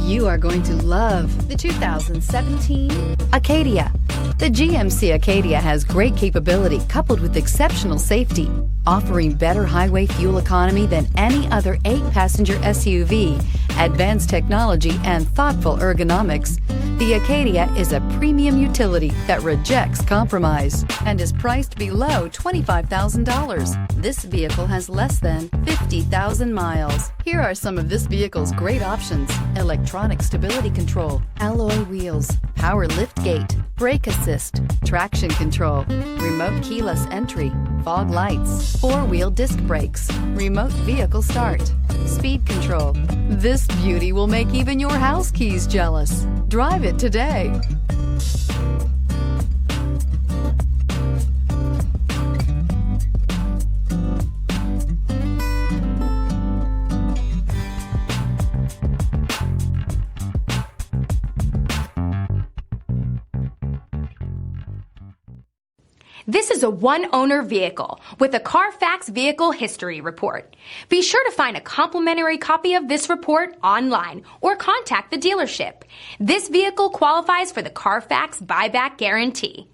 You are going to love the 2017 Acadia. The GMC Acadia has great capability coupled with exceptional safety, offering better highway fuel economy than any other 8-passenger SUV, advanced technology, and thoughtful ergonomics. The Acadia is a premium utility that rejects compromise and is priced below $25,000. This vehicle has less than 50,000 miles. Here are some of this vehicle's great options: electronic stability control, alloy wheels, power lift gate, brake assist, traction control, remote keyless entry, fog lights, 4-wheel disc brakes, remote vehicle start, speed control. This beauty will make even your house keys jealous. Drive it today. This is a one-owner vehicle with a CARFAX Vehicle History Report. Be sure to find a complimentary copy of this report online or contact the dealership. This vehicle qualifies for the CARFAX Buyback Guarantee.